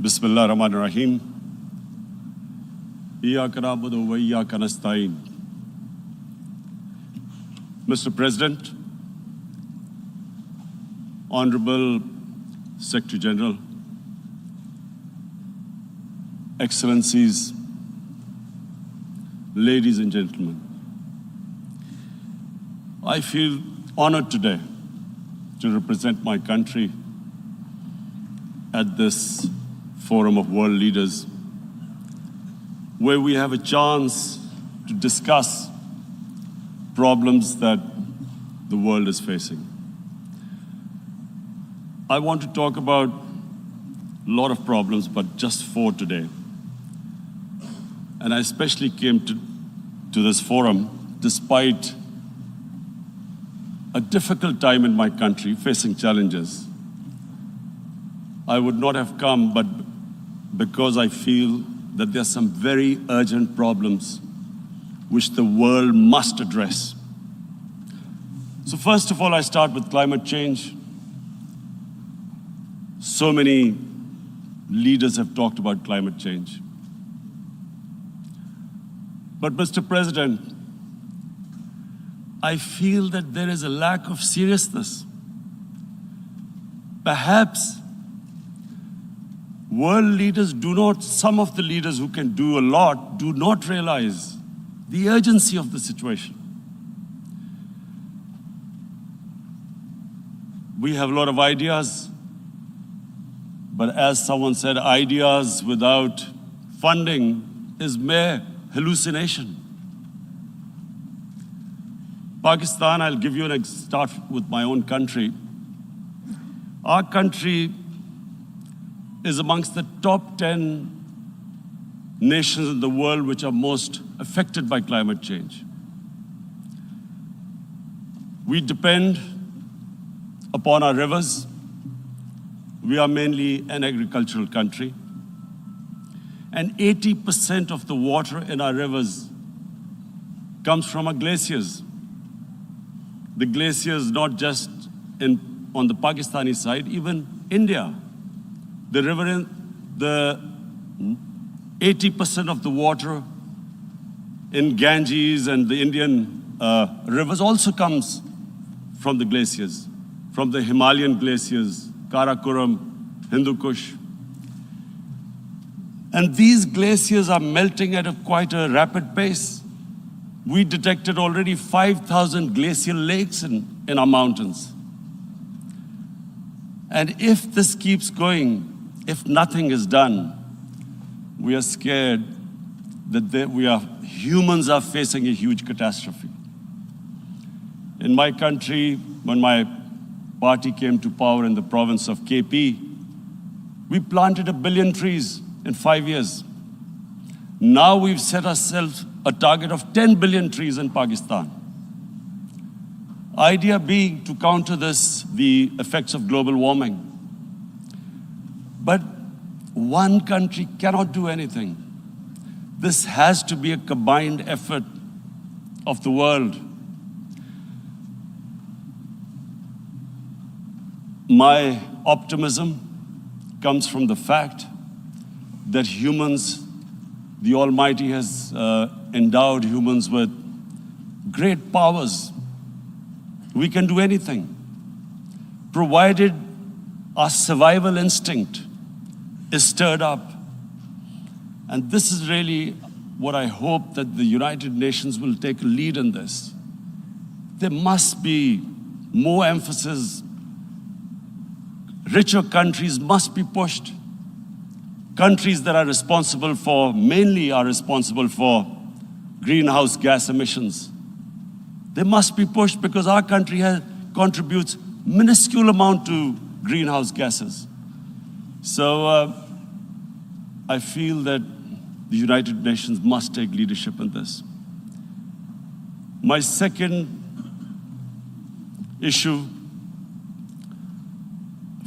Bismillah ar-Rahman ar-Rahim. Yark wa Yark nasta'in. Mr. President, Honorable Secretary General, Excellencies, ladies and gentlemen, I feel honored today to represent my country at this forum of world leaders, where we have a chance to discuss problems that the world is facing. I want to talk about a lot of problems, but just 4 today. And I especially came to this forum despite a difficult time in my country, facing challenges. I would not have come, but because I feel that there are some very urgent problems which the world must address. So first of all, I start with climate change. So many leaders have talked about climate change. But Mr. President, I feel that there is a lack of seriousness. Perhaps world leaders some of the leaders who can do a lot, do not realize the urgency of the situation. We have a lot of ideas, but as someone said, ideas without funding is mere hallucination. Pakistan, I'll give you start with my own country. Our country is amongst the top 10 nations in the world which are most affected by climate change. We depend upon our rivers. We are mainly an agricultural country. And 80% of the water in our rivers comes from our glaciers. The glaciers not just on the Pakistani side, even India. The 80% of the water in Ganges and the Indian rivers also comes from the glaciers, from the Himalayan glaciers, Karakoram, Hindu Kush. And these glaciers are melting at quite a rapid pace. We detected already 5,000 glacial lakes in our mountains. And if this keeps going, if nothing is done, we are scared that humans are facing a huge catastrophe. In my country, when my party came to power in the province of KP, we planted 1 billion trees in 5 years. Now we've set ourselves a target of 10 billion trees in Pakistan. Idea being to counter the effects of global warming. But one country cannot do anything. This has to be a combined effort of the world. My optimism comes from the fact that humans, the Almighty has endowed humans with great powers. We can do anything, provided our survival instinct is stirred up. And this is really what I hope that the United Nations will take a lead in this. There must be more emphasis. Richer countries must be pushed. Countries that are mainly responsible for greenhouse gas emissions. They must be pushed because our country contributes minuscule amount to greenhouse gases. So I feel that the United Nations must take leadership in this. My second issue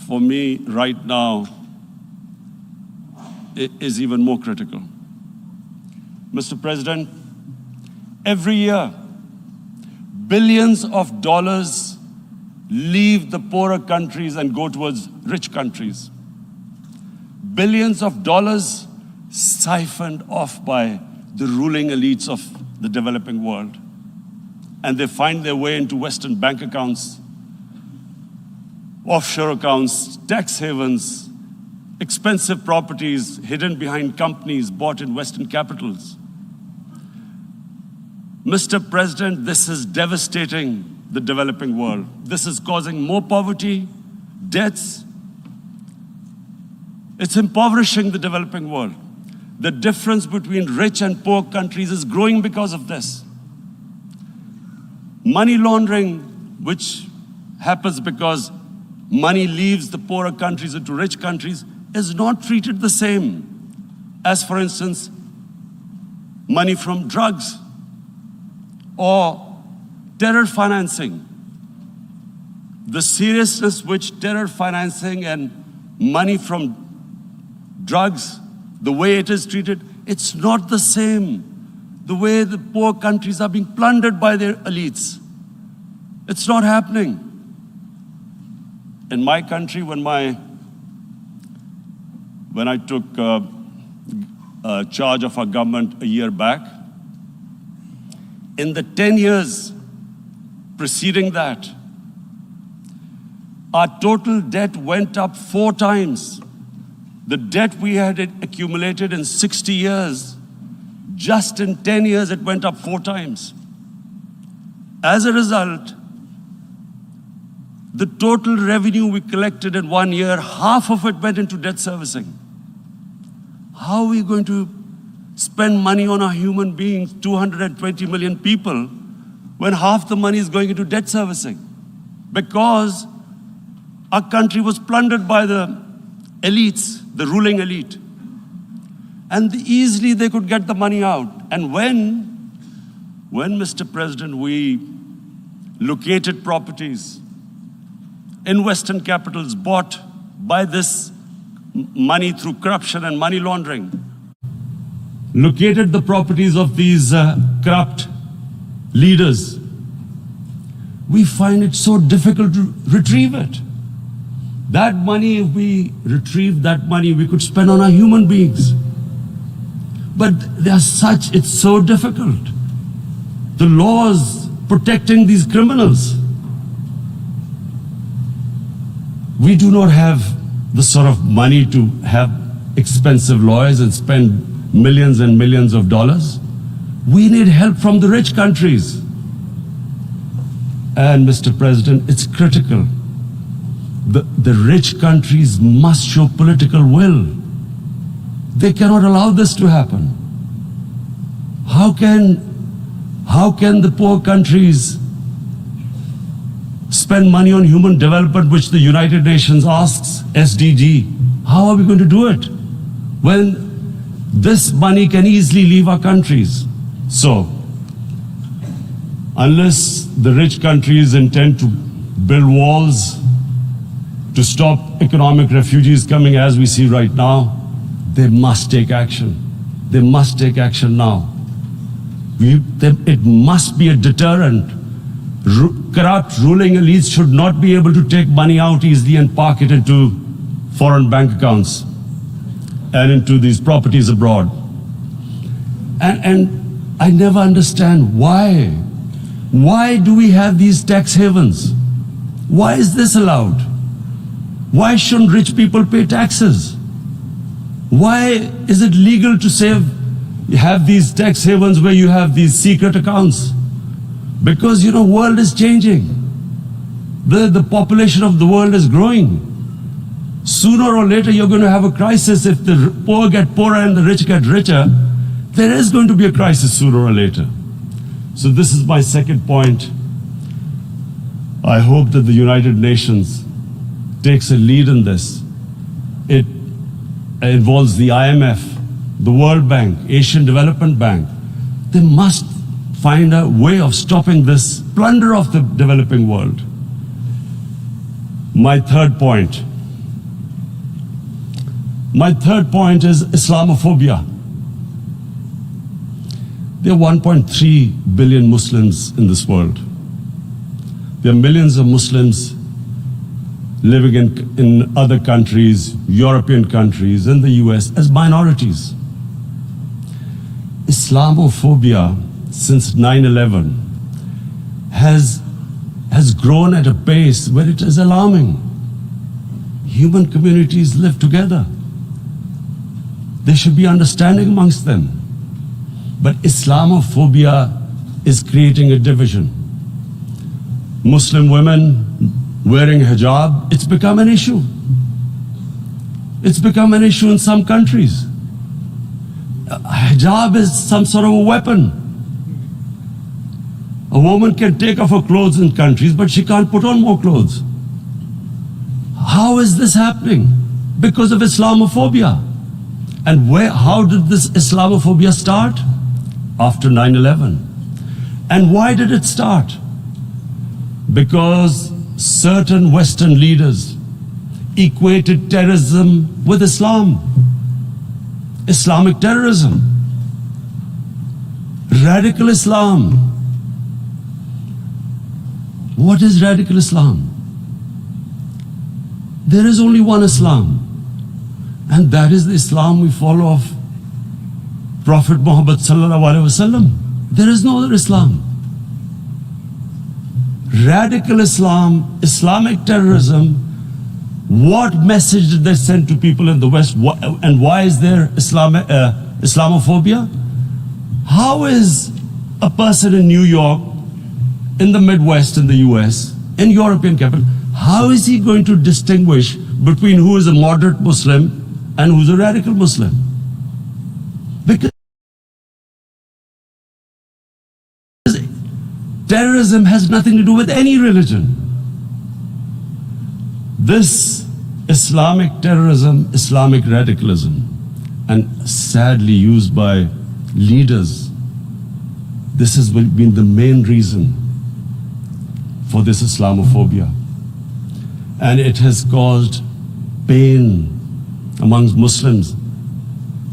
for me right now is even more critical. Mr. President, every year, billions of dollars leave the poorer countries and go towards rich countries. billions of dollars siphoned off by the ruling elites of the developing world. And they find their way into Western bank accounts, offshore accounts, tax havens, expensive properties hidden behind companies bought in Western capitals. Mr. President, this is devastating the developing world. This is causing more poverty, debts. It's impoverishing the developing world. The difference between rich and poor countries is growing because of this. Money laundering, which happens because money leaves the poorer countries into rich countries, is not treated the same as, for instance, money from drugs or terror financing. The seriousness which terror financing and money from drugs, the way it is treated, it's not the same. The way the poor countries are being plundered by their elites. It's not happening. In my country, when I took charge of our government a year back, in the 10 years preceding that, our total debt went up 4 times. The debt we had accumulated in 60 years, just in 10 years, it went up 4 times. As a result, the total revenue we collected in 1 year, half of it went into debt servicing. How are we going to spend money on our human beings, 220 million people, when half the money is going into debt servicing? Because our country was plundered by the elites, the ruling elite. And easily they could get the money out. And when Mr. President, we located properties in Western capitals bought by this money through corruption and money laundering, located the properties of these corrupt leaders, we find it so difficult to retrieve it. That money, if we retrieved that money, we could spend on our human beings. But it's so difficult. The laws protecting these criminals. We do not have the sort of money to have expensive lawyers and spend millions and millions of dollars. We need help from the rich countries. And Mr. President, it's critical. The rich countries must show political will. They cannot allow this to happen. How can the poor countries spend money on human development, which the United Nations asks, SDG? How are we going to do it when this money can easily leave our countries? So, unless the rich countries intend to build walls to stop economic refugees coming as we see right now, they must take action. They must take action now. It must be a deterrent. Corrupt ruling elites should not be able to take money out easily and park it into foreign bank accounts and into these properties abroad. And I never understand why. Why do we have these tax havens? Why is this allowed? Why shouldn't rich people pay taxes? Why is it legal to have these tax havens where you have these secret accounts? Because, world is changing. The population of the world is growing. Sooner or later, you're going to have a crisis. If the poor get poorer and the rich get richer, there is going to be a crisis sooner or later. So this is my second point. I hope that the United Nations takes a lead in this. It involves the IMF, the World Bank, Asian Development Bank. They must find a way of stopping this plunder of the developing world. My third point is Islamophobia. There are 1.3 billion Muslims in this world. There are millions of Muslims living in other countries, European countries, in the US, as minorities. Islamophobia since 9/11 has grown at a pace where it is alarming. Human communities live together. There should be understanding amongst them. But Islamophobia is creating a division. Muslim women wearing hijab, it's become an issue. It's become an issue in some countries. Hijab is some sort of a weapon. A woman can take off her clothes in countries, but she can't put on more clothes. How is this happening? Because of Islamophobia. And how did this Islamophobia start? After 9/11. And why did it start? Because certain Western leaders equated terrorism with Islam. Islamic terrorism. Radical Islam. What is radical Islam? There is only one Islam, and that is the Islam we follow of Prophet Muhammad sallallahu alaihi wasallam. There is no other Islam. Radical Islam, Islamic terrorism, what message did they send to people in the West, and why is there Islamophobia? How is a person in New York, in the Midwest, in the US, in European capital, how is he going to distinguish between who is a moderate Muslim and who's a radical Muslim? Because terrorism has nothing to do with any religion. This Islamic terrorism, Islamic radicalism, and sadly used by leaders, this has been the main reason for this Islamophobia. And it has caused pain amongst Muslims.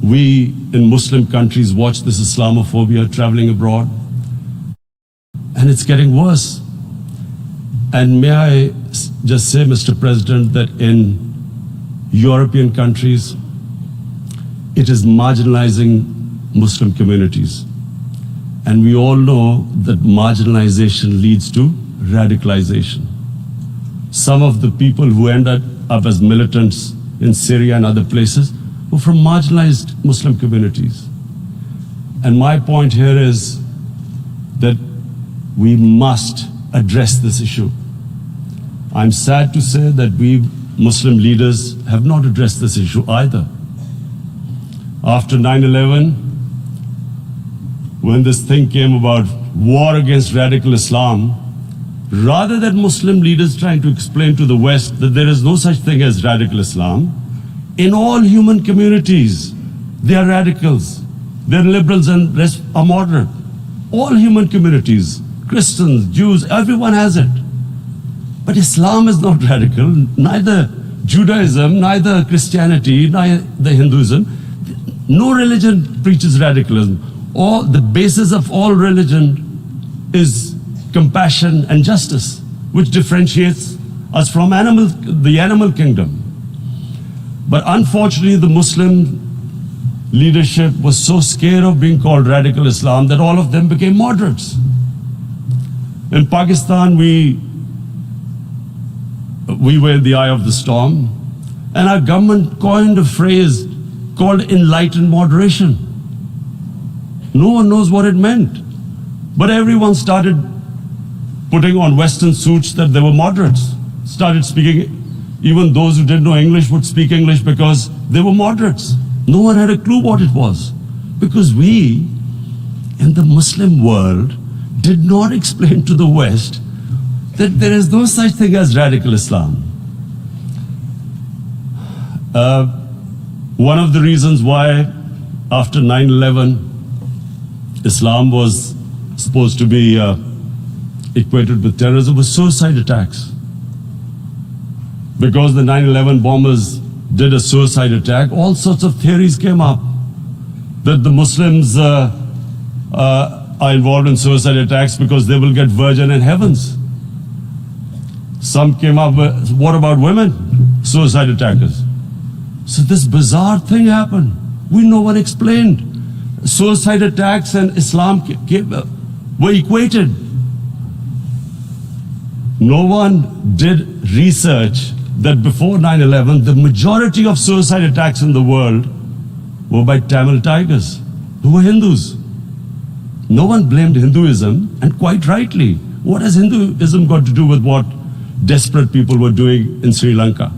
We in Muslim countries watch this Islamophobia traveling abroad, and it's getting worse. And may I just say, Mr. President, that in European countries, it is marginalizing Muslim communities. And we all know that marginalization leads to radicalization. Some of the people who ended up as militants in Syria and other places were from marginalized Muslim communities. And my point here is that we must address this issue. I'm sad to say that we Muslim leaders have not addressed this issue either. After 9/11, when this thing came about war against radical Islam, rather than Muslim leaders trying to explain to the West that there is no such thing as radical Islam, in all human communities, they are radicals. They're liberals and rest are moderate. All human communities, Christians, Jews, everyone has it. But Islam is not radical, neither Judaism, neither Christianity, neither Hinduism. No religion preaches radicalism. The basis of all religion is compassion and justice, which differentiates us from the animal kingdom. But unfortunately, the Muslim leadership was so scared of being called radical Islam that all of them became moderates. In Pakistan, we were in the eye of the storm, and our government coined a phrase called enlightened moderation. No one knows what it meant, but everyone started putting on Western suits that they were moderates, started speaking. Even those who didn't know English would speak English because they were moderates. No one had a clue what it was, because we, in the Muslim world, did not explain to the West that there is no such thing as radical Islam. One of the reasons why after 9/11 Islam was supposed to be equated with terrorism was suicide attacks. Because the 9/11 bombers did a suicide attack, all sorts of theories came up that the Muslims are involved in suicide attacks because they will get virgin in heavens. Some came up with, what about women? Suicide attackers. So this bizarre thing happened. No one explained. Suicide attacks and Islam were equated. No one did research that before 9/11, the majority of suicide attacks in the world were by Tamil tigers, who were Hindus. No one blamed Hinduism, and quite rightly. What has Hinduism got to do with what desperate people were doing in Sri Lanka?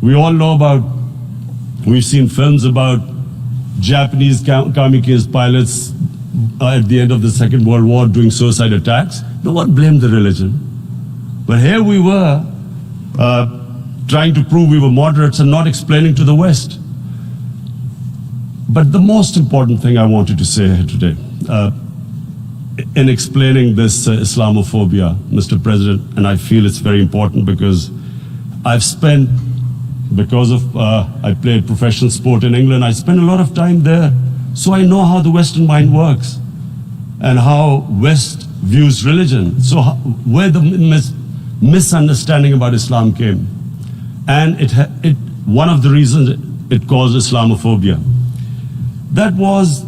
We all know about, we've seen films about Japanese kamikaze pilots at the end of the Second World War doing suicide attacks. No one blamed the religion. But here we were trying to prove we were moderates and not explaining to the West. But the most important thing I wanted to say here today, in explaining this Islamophobia, Mr. President, and I feel it's very important because I've spent, because of, I played professional sport in England, I spent a lot of time there, so I know how the Western mind works and how West views religion. So where the misunderstanding about Islam came. And one of the reasons it caused Islamophobia. That was,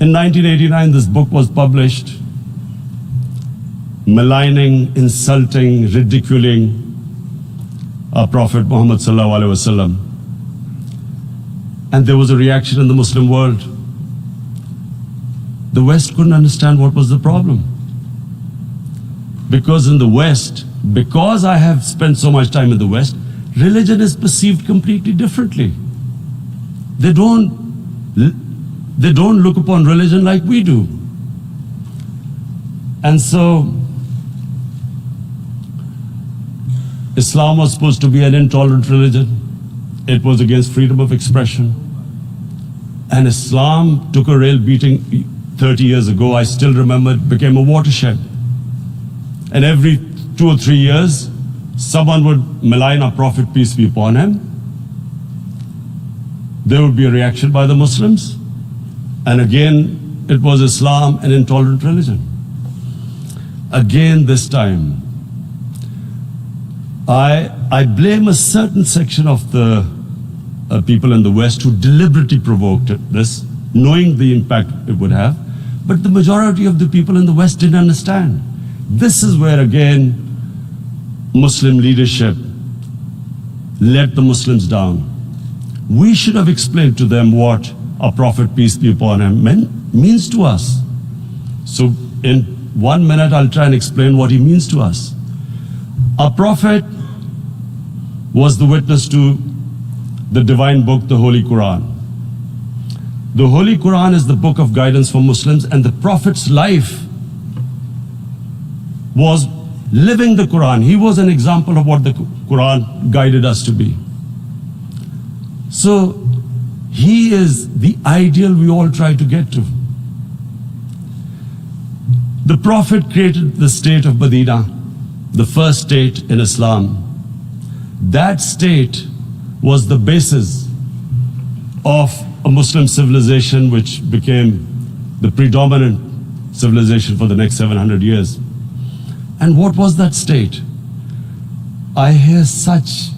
in 1989, this book was published, maligning, insulting, ridiculing our Prophet Muhammad sallallahu alaihi wasallam. And there was a reaction in the Muslim world. The West couldn't understand what was the problem. Because in the West, because I have spent so much time in the West, religion is perceived completely differently. They don't look upon religion like we do. And so, Islam was supposed to be an intolerant religion. It was against freedom of expression. And Islam took a real beating 30 years ago. I still remember it became a watershed. And every 2 or 3 years, someone would malign our Prophet, peace be upon him. There would be a reaction by the Muslims. And again, it was Islam, an intolerant religion. Again, this time, I blame a certain section of the people in the West who deliberately provoked this, knowing the impact it would have. But the majority of the people in the West didn't understand. This is where, again, Muslim leadership let the Muslims down. We should have explained to them what our Prophet, peace be upon him, means to us. So in 1 minute, I'll try and explain what he means to us. Our Prophet was the witness to the divine book, the Holy Quran. The Holy Quran is the book of guidance for Muslims, and the Prophet's life was living the Quran. He was an example of what the Quran guided us to be. So he is the ideal we all try to get to. The Prophet created the state of Medina, the first state in Islam. That state was the basis of a Muslim civilization which became the predominant civilization for the next 700 years. And what was that state? I hear such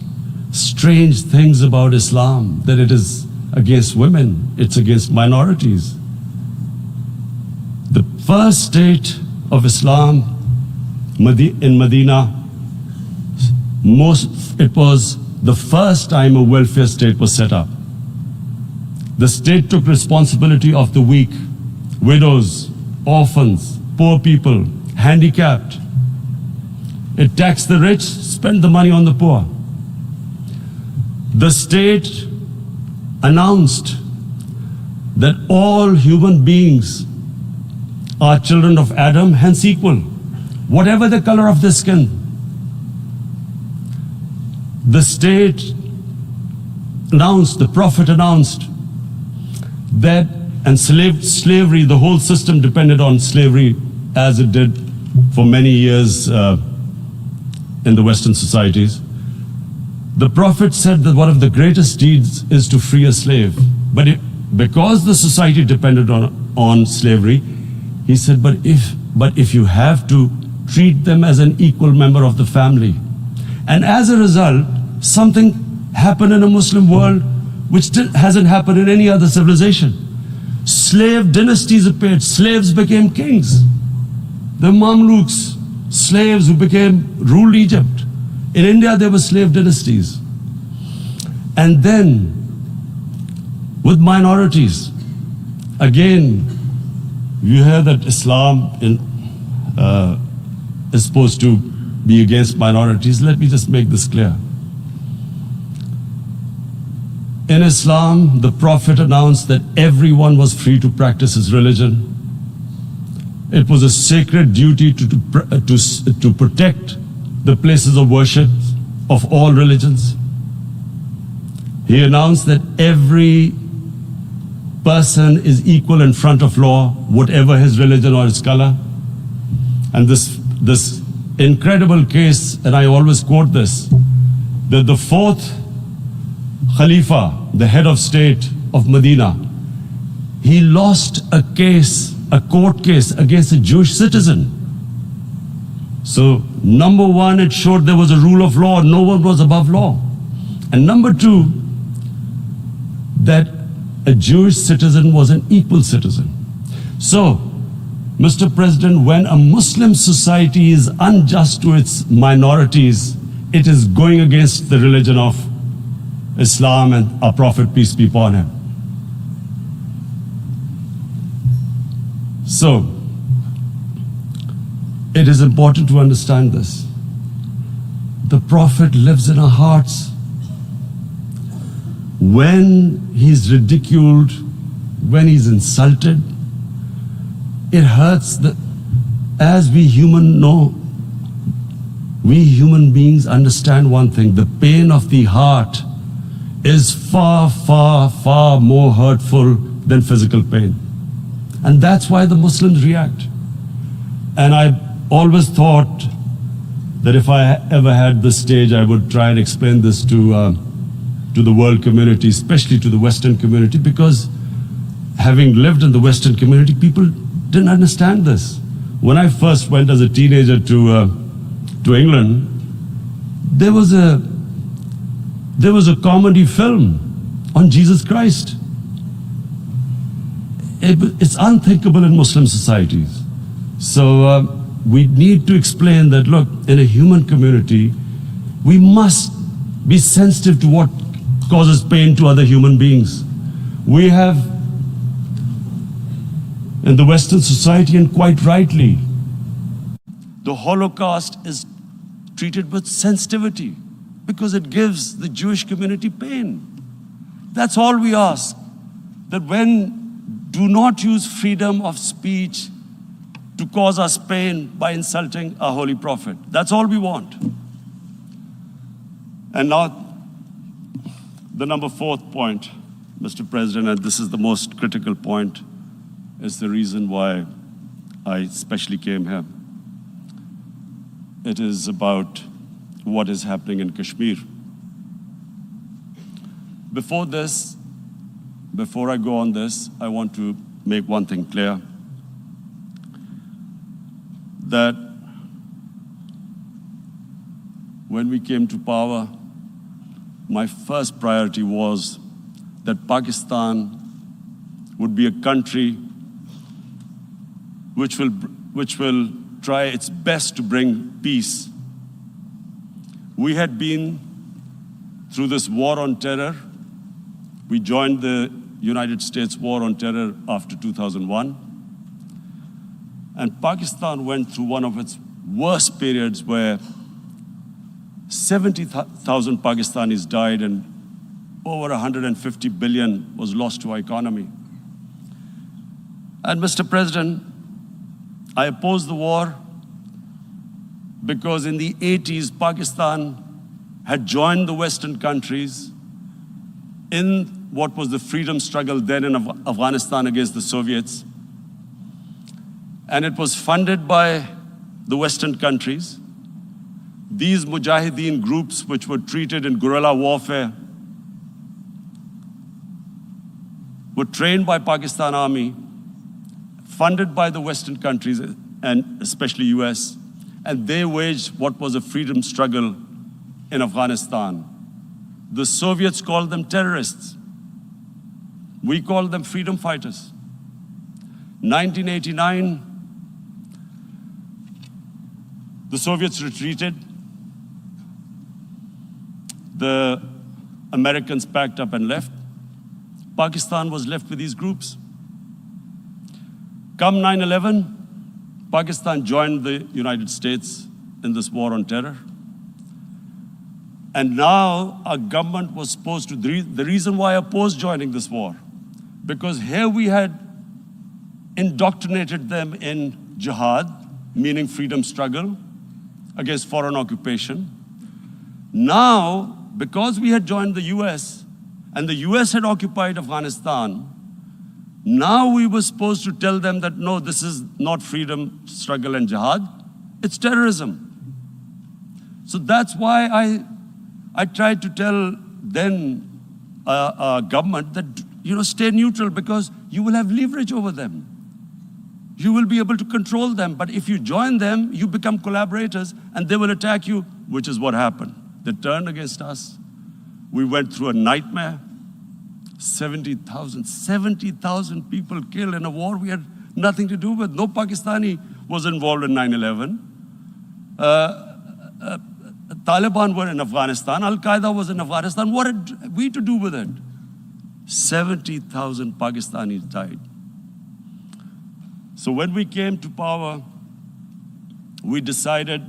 strange things about Islam, that it is against women, it's against minorities. The first state of Islam in Medina, it was the first time a welfare state was set up. The state took responsibility of the weak, widows, orphans, poor people, handicapped. It taxed the rich, spent the money on the poor. The state announced that all human beings are children of Adam, hence equal, whatever the color of their skin. The state announced, the Prophet announced that, and slavery, the whole system depended on slavery as it did for many years in the Western societies. The Prophet said that one of the greatest deeds is to free a slave. But because the society depended on slavery, he said, but if you have to treat them as an equal member of the family. And as a result, something happened in a Muslim world which hasn't happened in any other civilization. Slave dynasties appeared. Slaves became kings. The Mamluks, slaves who ruled Egypt. In India, there were slave dynasties. And then, with minorities, again, you hear that Islam is supposed to be against minorities. Let me just make this clear. In Islam, the Prophet announced that everyone was free to practice his religion. It was a sacred duty to protect the places of worship of all religions. He announced that every person is equal in front of law, whatever his religion or his color. And this incredible case, and I always quote this, that the fourth Khalifa, the head of state of Medina, he lost a court case against a Jewish citizen. So, number one, it showed there was a rule of law, no one was above law. And number two, that a Jewish citizen was an equal citizen. So, Mr. President, when a Muslim society is unjust to its minorities, it is going against the religion of Islam and our Prophet, peace be upon him. So, it is important to understand this. The Prophet lives in our hearts. When he's ridiculed, when he's insulted, it hurts. As we human beings understand one thing, the pain of the heart is far, far, far more hurtful than physical pain. And that's why the Muslims react. And I always thought that if I ever had this stage, I would try and explain this to the world community, especially to the Western community, because having lived in the Western community, people didn't understand this. When I first went as a teenager to England, there was a comedy film on Jesus Christ. It's unthinkable in Muslim societies. So we need to explain that, look, in a human community, we must be sensitive to what causes pain to other human beings. We have, in the Western society, and quite rightly, the Holocaust is treated with sensitivity because it gives the Jewish community pain. That's all we ask. That do not use freedom of speech to cause us pain by insulting our Holy Prophet. That's all we want. And now, the number fourth point, Mr. President, and this is the most critical point, is the reason why I especially came here. It is about what is happening in Kashmir. Before I go on this, I want to make one thing clear, that when we came to power, my first priority was that Pakistan would be a country which will try its best to bring peace. We had been through this war on terror. We joined the United States war on terror after 2001. And Pakistan went through one of its worst periods where 70,000 Pakistanis died and over 150 billion was lost to our economy. And Mr. President, I opposed the war because in the 80s, Pakistan had joined the Western countries in what was the freedom struggle then in Afghanistan against the Soviets. And it was funded by the Western countries. These Mujahideen groups, which were treated in guerrilla warfare, were trained by Pakistan Army, funded by the Western countries, and especially US. and they waged what was a freedom struggle in Afghanistan. The Soviets called them terrorists. We called them freedom fighters. 1989, the Soviets retreated. The Americans packed up and left. Pakistan was left with these groups. Come 9/11, Pakistan joined the United States in this war on terror. And now our government was supposed to, the reason why I opposed joining this war, because here we had indoctrinated them in jihad, meaning freedom struggle against foreign occupation. Now, because we had joined the US, and the US had occupied Afghanistan, now we were supposed to tell them that, no, this is not freedom struggle and jihad, it's terrorism. So that's why I tried to tell then government that, stay neutral, because you will have leverage over them. You will be able to control them. But if you join them, you become collaborators and they will attack you, which is what happened. They turned against us. We went through a nightmare. 70,000 people killed in a war we had nothing to do with. No Pakistani was involved in 9/11. Taliban were in Afghanistan. Al-Qaeda was in Afghanistan. What had we to do with it? 70,000 Pakistanis died. So when we came to power, we decided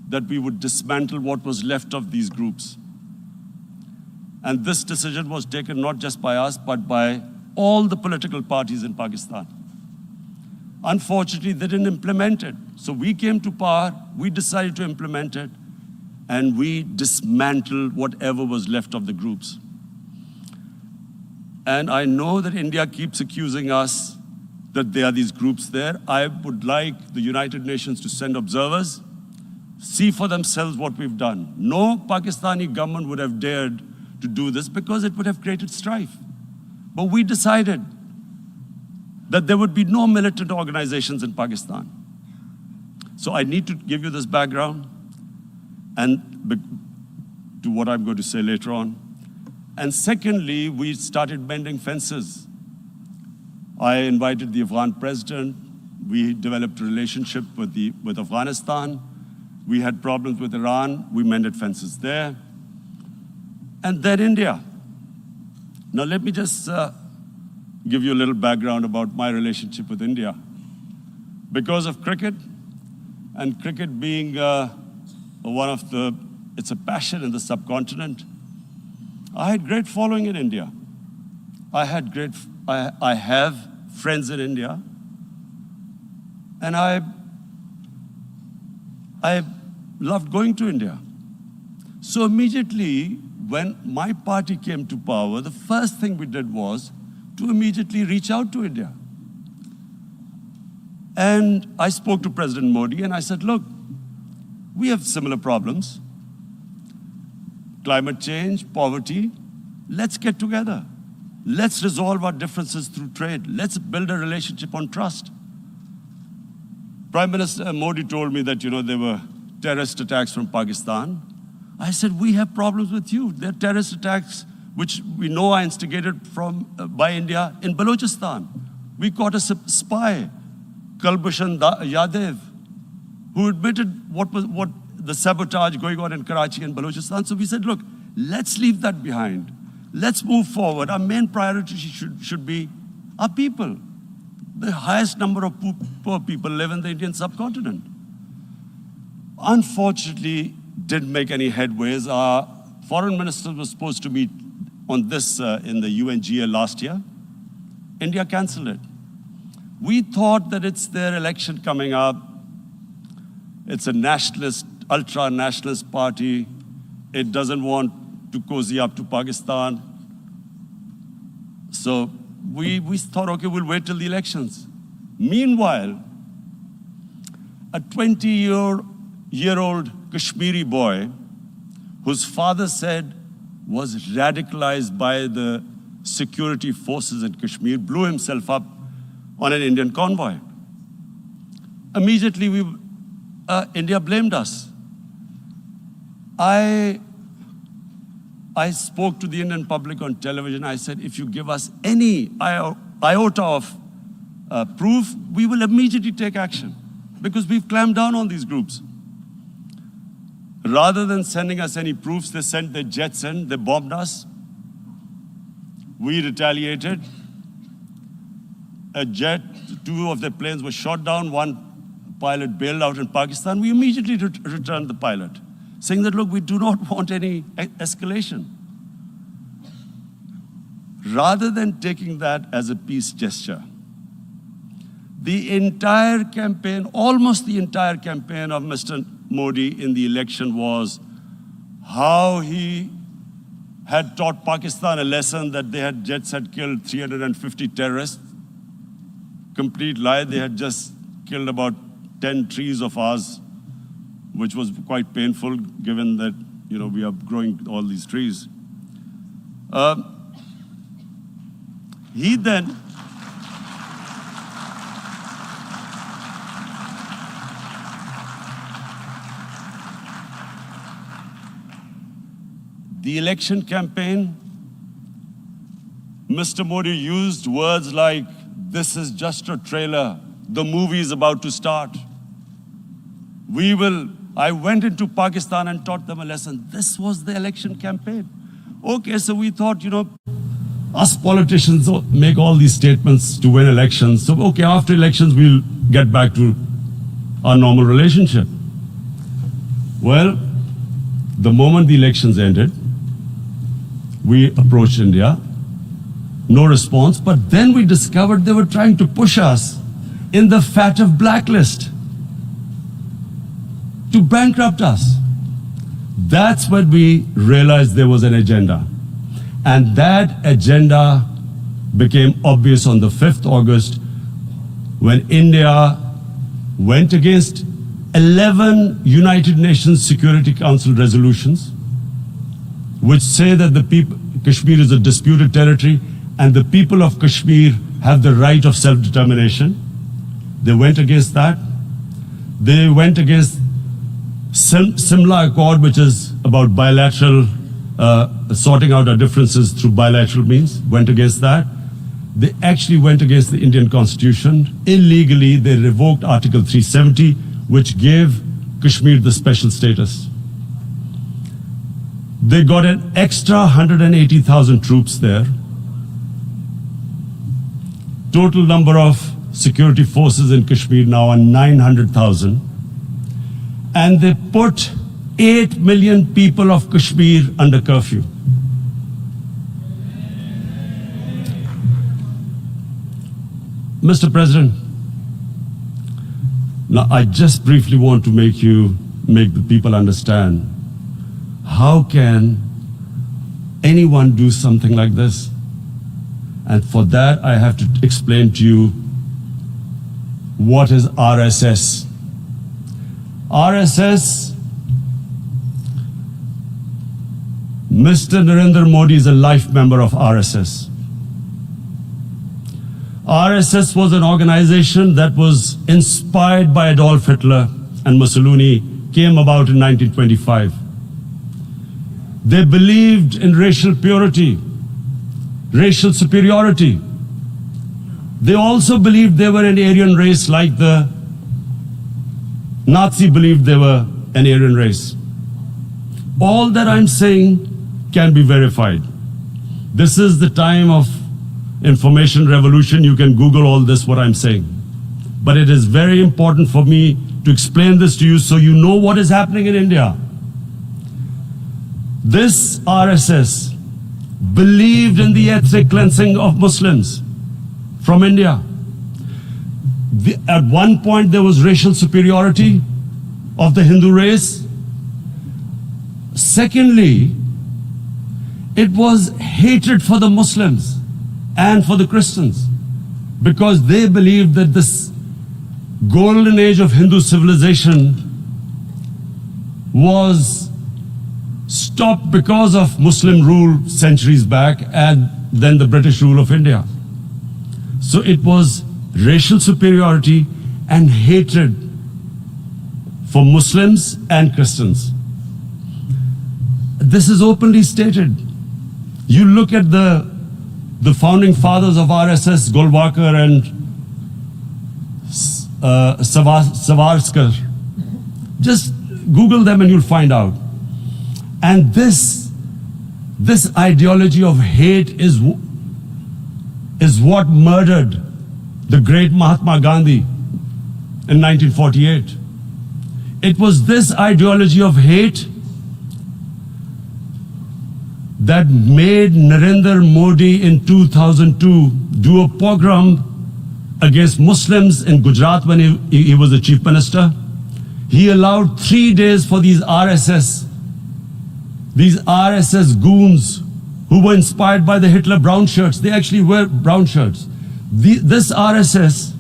that we would dismantle what was left of these groups. And this decision was taken not just by us, but by all the political parties in Pakistan. Unfortunately, they didn't implement it. So we came to power, we decided to implement it, and we dismantled whatever was left of the groups. And I know that India keeps accusing us that there are these groups there. I would like the United Nations to send observers, see for themselves what we've done. No Pakistani government would have dared to do this because it would have created strife. But we decided that there would be no militant organizations in Pakistan. So I need to give you this background and to what I'm going to say later on. And secondly, we started mending fences. I invited the Afghan president. We developed a relationship with Afghanistan. We had problems with Iran. We mended fences there. And then India. Now let me just give you a little background about my relationship with India. Because of cricket, and cricket being it's a passion in the subcontinent, I had great following in India. I have friends in India, and I loved going to India. So immediately, when my party came to power, the first thing we did was to immediately reach out to India. And I spoke to President Modi and I said, look, we have similar problems. Climate change, poverty, let's get together. Let's resolve our differences through trade. Let's build a relationship on trust. Prime Minister Modi told me that, there were terrorist attacks from Pakistan. I said, we have problems with you. There are terrorist attacks which we know are instigated by India in Balochistan. We caught a spy, Kulbhushan Yadav, who admitted what the sabotage going on in Karachi and Balochistan. So we said, look, let's leave that behind. Let's move forward. Our main priority should be our people. The highest number of poor people live in the Indian subcontinent. Unfortunately, didn't make any headways. Our foreign minister was supposed to meet on this in the UNGA last year. India canceled it. We thought that it's their election coming up. It's a nationalist, ultra-nationalist party. It doesn't want to cozy up to Pakistan. So we thought, okay, we'll wait till the elections. Meanwhile, a 20-year-old Kashmiri boy, whose father said was radicalized by the security forces in Kashmir, blew himself up on an Indian convoy. Immediately, India blamed us. I spoke to the Indian public on television. I said, if you give us any iota of proof, we will immediately take action because we've clamped down on these groups. Rather than sending us any proofs, they sent their jets in, they bombed us. We retaliated. A jet, 2 of their planes were shot down, 1 pilot bailed out in Pakistan. We immediately returned the pilot, saying that, look, we do not want any escalation. Rather than taking that as a peace gesture, the entire campaign, almost the entire campaign of Mr. Modi in the election was how he had taught Pakistan a lesson that jets had killed 350 terrorists. Complete lie. They had just killed about 10 trees of ours, which was quite painful given that, we are growing all these trees. He then the election campaign, Mr. Modi used words like, this is just a trailer. The movie is about to start. I went into Pakistan and taught them a lesson. This was the election campaign. Okay, so we thought, us politicians make all these statements to win elections. So, okay, after elections, we'll get back to our normal relationship. Well, the moment the elections ended, we approached India. No response, but then we discovered they were trying to push us in the FATF blacklist to bankrupt us. That's when we realized there was an agenda. And that agenda became obvious on the 5th August when India went against 11 United Nations Security Council resolutions which say that Kashmir is a disputed territory and the people of Kashmir have the right of self-determination. They went against that. They went against Simla Accord, which is about bilateral, sorting out our differences through bilateral means, went against that. They actually went against the Indian Constitution. Illegally, they revoked Article 370, which gave Kashmir the special status. They got an extra 180,000 troops there. Total number of security forces in Kashmir now are 900,000. And they put 8 million people of Kashmir under curfew. Mr. President, now I just briefly want to make the people understand, how can anyone do something like this? And for that, I have to explain to you what is RSS. RSS, Mr. Narendra Modi is a life member of RSS. RSS was an organization that was inspired by Adolf Hitler and Mussolini, came about in 1925. They believed in racial purity, racial superiority. They also believed they were an Aryan race like the Nazi believed they were an Aryan race. All that I'm saying can be verified. This is the time of information revolution. You can Google all this, what I'm saying. But it is very important for me to explain this to you so you know what is happening in India. This RSS believed in the ethnic cleansing of Muslims from India. At one point, there was racial superiority of the Hindu race. Secondly, it was hatred for the Muslims and for the Christians because they believed that this golden age of Hindu civilization was stopped because of Muslim rule centuries back and then the British rule of India. So it was racial superiority and hatred for Muslims and Christians. This is openly stated. You look at the founding fathers of RSS, Golwalkar and Savarkar. Just Google them and you'll find out. And this ideology of hate is what murdered the great Mahatma Gandhi in 1948. It was this ideology of hate that made Narendra Modi in 2002 do a pogrom against Muslims in Gujarat when he was the chief minister. He allowed 3 days for these RSS goons who were inspired by the Hitler brown shirts. They actually wear brown shirts. This RSS,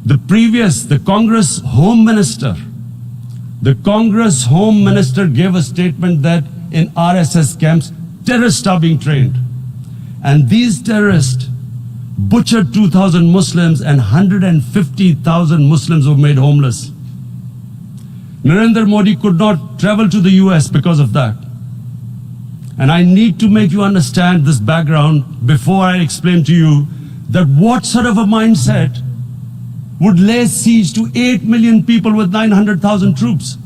the Congress Home Minister gave a statement that in RSS camps, terrorists are being trained. And these terrorists butchered 2,000 Muslims and 150,000 Muslims were made homeless. Narendra Modi could not travel to the US because of that. And I need to make you understand this background before I explain to you that what sort of a mindset would lay siege to 8 million people with 900,000 troops.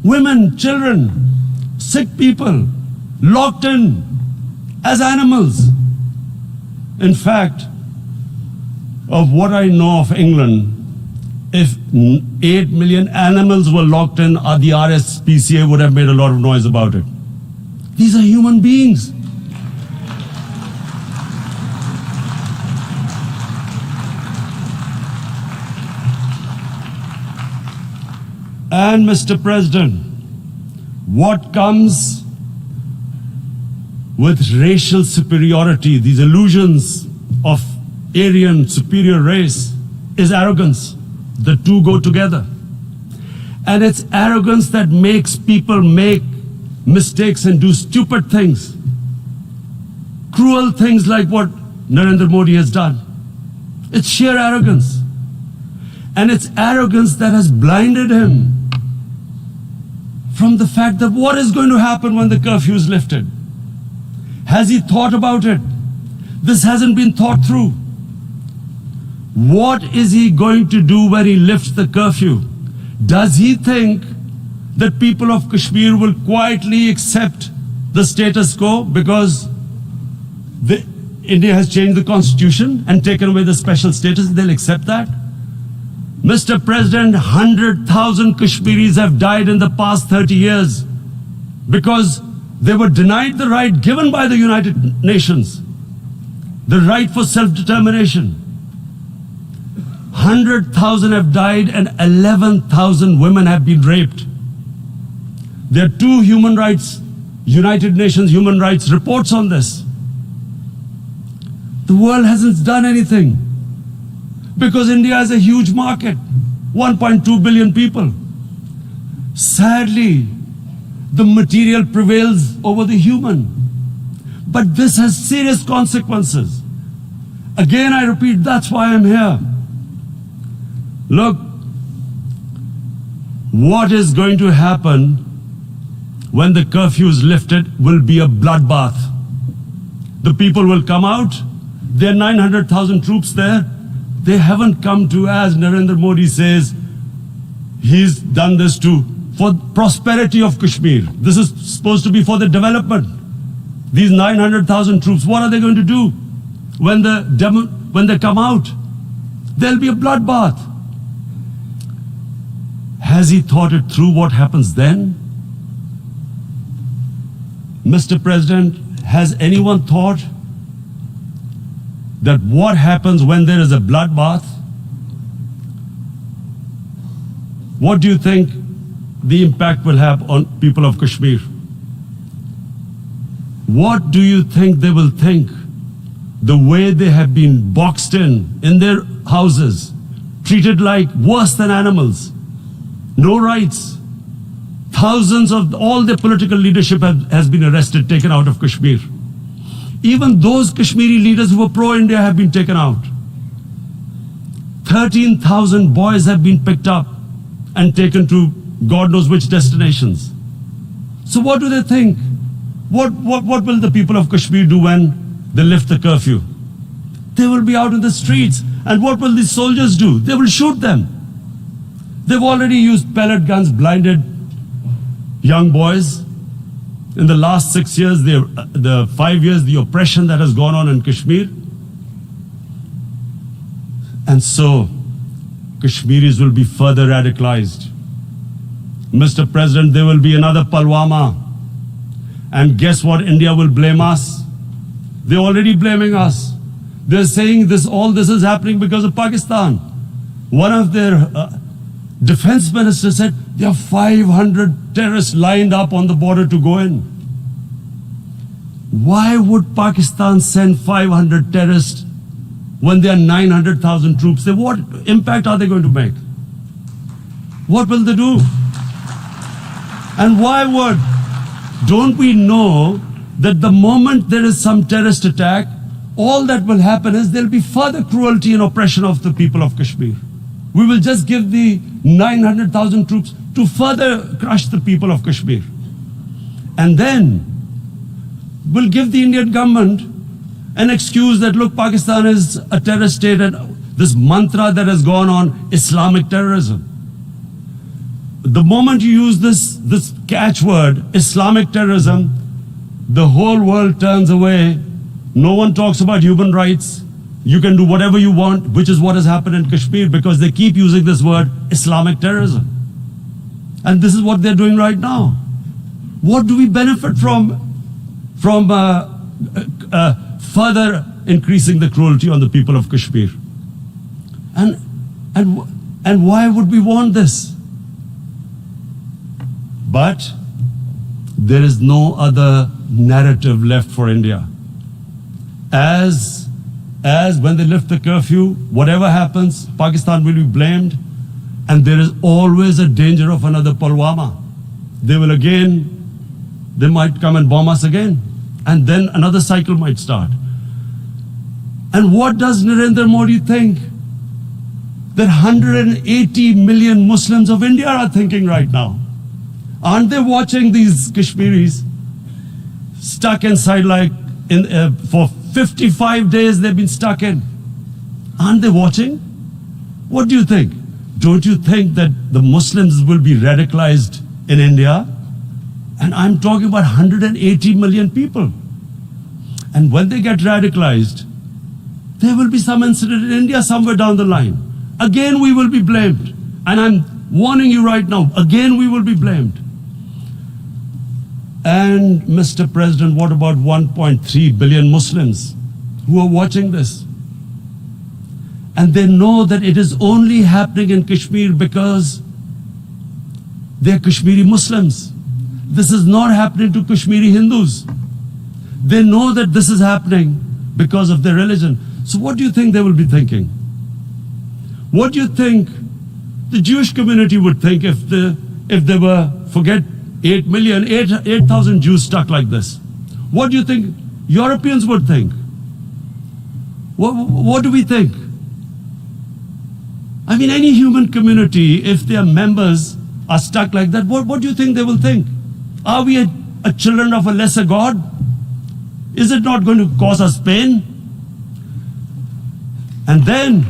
Women, children, sick people, locked in as animals. In fact, of what I know of England, if 8 million animals were locked in, the RSPCA would have made a lot of noise about it. These are human beings. And Mr. President, what comes with racial superiority, these illusions of Aryan superior race, is arrogance. The two go together. And it's arrogance that makes people make mistakes and do stupid things. Cruel things like what Narendra Modi has done. It's sheer arrogance. And it's arrogance that has blinded him from the fact that what is going to happen when the curfew is lifted. Has he thought about it? This hasn't been thought through. What is he going to do when he lifts the curfew? Does he think that people of Kashmir will quietly accept the status quo because India has changed the constitution and taken away the special status? They'll accept that? Mr. President, 100,000 Kashmiris have died in the past 30 years because they were denied the right given by the United Nations, the right for self-determination. 100,000 have died and 11,000 women have been raped. There are 2 human rights, United Nations human rights reports on this. The world hasn't done anything because India is a huge market, 1.2 billion people. Sadly, the material prevails over the human. But this has serious consequences. Again, I repeat, that's why I'm here. Look, what is going to happen when the curfew is lifted will be a bloodbath. The people will come out. There are 900,000 troops there. They haven't come to, as Narendra Modi says, he's done this for prosperity of Kashmir. This is supposed to be for the development. These 900,000 troops, what are they going to do when they come out? There'll be a bloodbath. Has he thought it through what happens then? Mr. President, has anyone thought that what happens when there is a bloodbath? What do you think the impact will have on people of Kashmir? What do you think they will think? The way they have been boxed in their houses, treated like worse than animals, no rights. Thousands of all their political leadership has been arrested, taken out of Kashmir. Even those Kashmiri leaders who were pro-India have been taken out. 13,000 boys have been picked up and taken to God knows which destinations. So what do they think? What will the people of Kashmir do when they lift the curfew? They will be out in the streets. And what will these soldiers do? They will shoot them. They've already used pellet guns, blinded young boys. In the last 6 years, the 5 years, the oppression that has gone on in Kashmir. And so, Kashmiris will be further radicalized. Mr. President, there will be another Pulwama. And guess what? India will blame us. They're already blaming us. They're saying all this is happening because of Pakistan. One of their defense ministers said there are 500 terrorists lined up on the border to go in. Why would Pakistan send 500 terrorists when there are 900,000 troops? What impact are they going to make? What will they do? And don't we know that the moment there is some terrorist attack, all that will happen is there will be further cruelty and oppression of the people of Kashmir. We will just give the 900,000 troops to further crush the people of Kashmir. And then we'll give the Indian government an excuse that, look, Pakistan is a terrorist state, and this mantra that has gone on, Islamic terrorism. The moment you use this catchword, Islamic terrorism, the whole world turns away. No one talks about human rights. You can do whatever you want, which is what has happened in Kashmir, because they keep using this word, Islamic terrorism. And this is what they're doing right now. What do we benefit from further increasing the cruelty on the people of Kashmir? And why would we want this? But there is no other narrative left for India. As when they lift the curfew, whatever happens, Pakistan will be blamed, and there is always a danger of another Pulwama. They might come and bomb us again, and then another cycle might start. And what does Narendra Modi think? That 180 million Muslims of India are thinking right now. Aren't they watching these Kashmiris stuck inside for 55 days they've been stuck in? Aren't they watching? What do you think? Don't you think that the Muslims will be radicalized in India? And I'm talking about 180 million people. And when they get radicalized, there will be some incident in India somewhere down the line. Again, we will be blamed. And I'm warning you right now, again, we will be blamed. And Mr. President, what about 1.3 billion Muslims who are watching this? And they know that it is only happening in Kashmir because they're Kashmiri Muslims. This is not happening to Kashmiri Hindus. They know that this is happening because of their religion. So what do you think they will be thinking? What do you think the Jewish community would think if they were, forget 8,000 Jews stuck like this? What do you think Europeans would think? What do we think? I mean, any human community, if their members are stuck like that, what do you think they will think? Are we a children of a lesser God? Is it not going to cause us pain? And then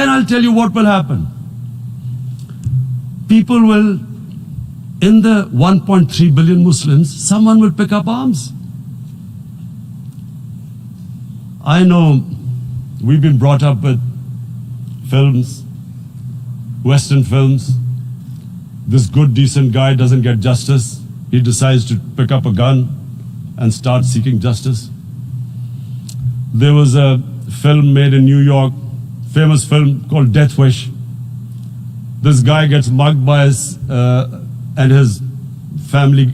I'll tell you what will happen. People will, in the 1.3 billion Muslims, someone will pick up arms. I know we've been brought up with films, Western films. This good, decent guy doesn't get justice. He decides to pick up a gun and start seeking justice. There was a film made in New York, famous film called Death Wish. This guy gets mugged by and his family,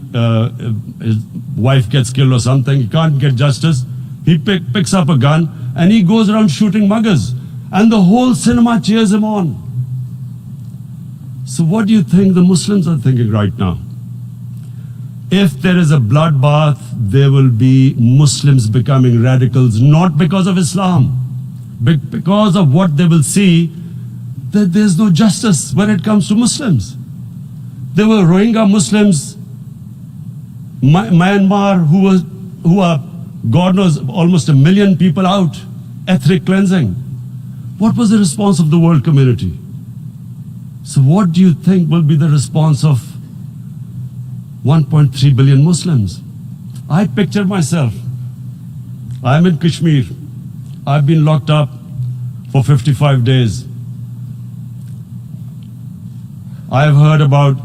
his wife gets killed or something. He can't get justice. He picks up a gun and he goes around shooting muggers. And the whole cinema cheers him on. So what do you think the Muslims are thinking right now? if there is a bloodbath, there will be Muslims becoming radicals, not because of Islam, but because of what they will see, that there's no justice when it comes to Muslims. There were Rohingya Muslims, Myanmar, who are, God knows, almost 1 million people out, ethnic cleansing. What was the response of the world community? So what do you think will be the response of 1.3 billion Muslims? I picture myself. I'm in Kashmir. I've been locked up for 55 days. I've heard about,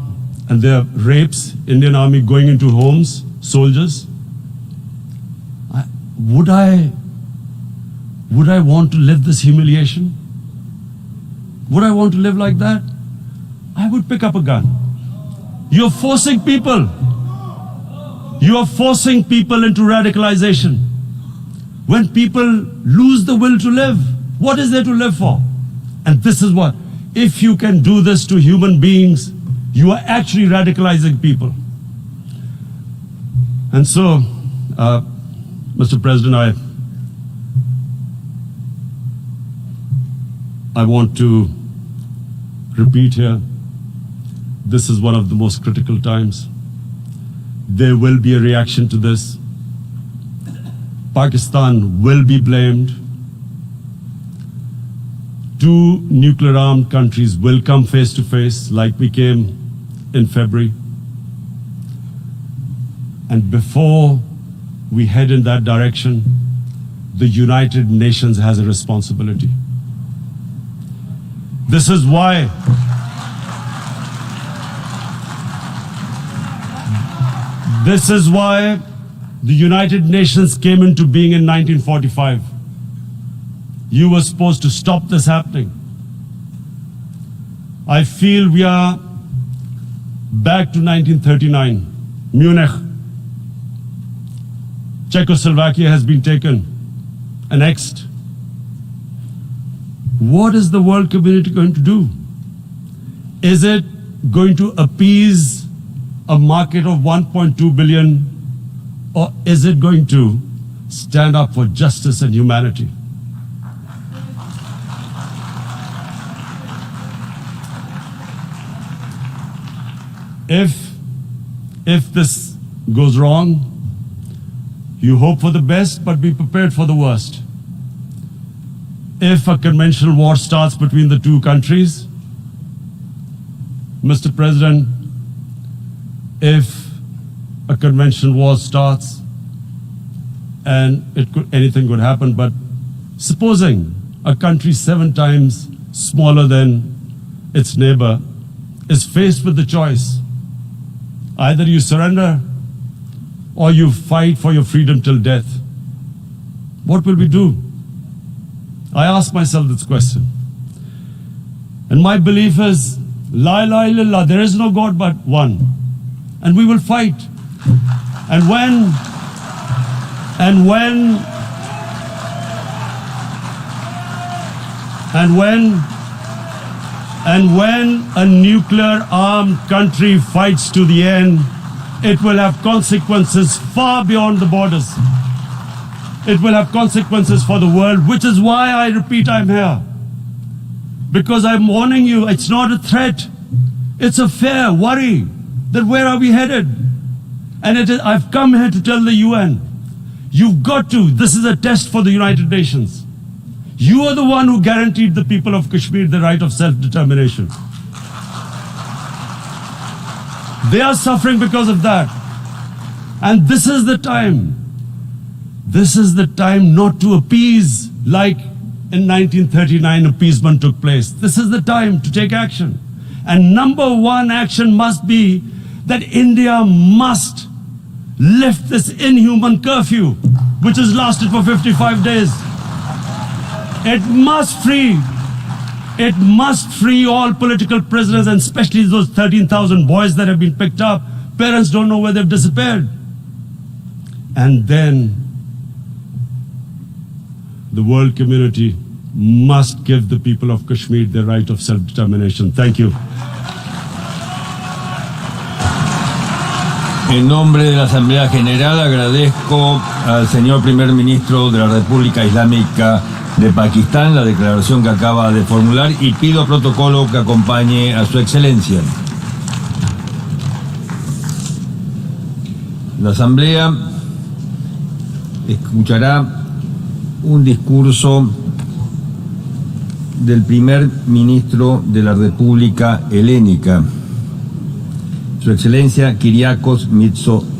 and there are rapes, Indian Army going into homes, soldiers. Would I want to live this humiliation? Would I want to live like that? I would pick up a gun. You're forcing people. You are forcing people into radicalization. When people lose the will to live, what is there to live for? And this is what, if you can do this to human beings, you are actually radicalizing people. And so, Mr. President, I want to repeat here, this is one of the most critical times. There will be a reaction to this. Pakistan will be blamed. 2 nuclear-armed countries will come face to face like we came in February. And before we head in that direction, the United Nations has a responsibility. This is why the United Nations came into being in 1945. You were supposed to stop this happening. I feel we are back to 1939, Munich. Czechoslovakia has been taken, annexed. What is the world community going to do? Is it going to appease a market of 1.2 billion, or is it going to stand up for justice and humanity? If this goes wrong, you hope for the best, but be prepared for the worst. If a conventional war starts between the 2 countries, Mr. President, if a conventional war starts, and anything could happen, but supposing a country 7 times smaller than its neighbor is faced with the choice, either you surrender or you fight for your freedom till death, what will we do? I ask myself this question. And my belief is, La ilaha illallah, there is no God but one. And we will fight. And when a nuclear-armed country fights to the end, it will have consequences far beyond the borders. It will have consequences for the world, which is why I repeat I'm here. Because I'm warning you, it's not a threat. It's a fair worry that where are we headed? And I've come here to tell the UN, you've got to, this is a test for the United Nations. You are the one who guaranteed the people of Kashmir the right of self-determination. They are suffering because of that. And this is the time. This is the time not to appease like in 1939 appeasement took place. This is the time to take action. And number 1 action must be that India must lift this inhuman curfew, which has lasted for 55 days. It must free all political prisoners, and especially those 13,000 boys that have been picked up. Parents don't know where they've disappeared. And then the world community must give the people of Kashmir the right of self-determination. Thank you. En nombre de la Asamblea General agradezco al señor Primer Ministro de la República Islámica de Pakistán la declaración que acaba de formular y pido a protocolo que acompañe a su excelencia. La Asamblea escuchará un discurso del Primer Ministro de la República Helénica, Su Excelencia Kyriakos Mitsotakis.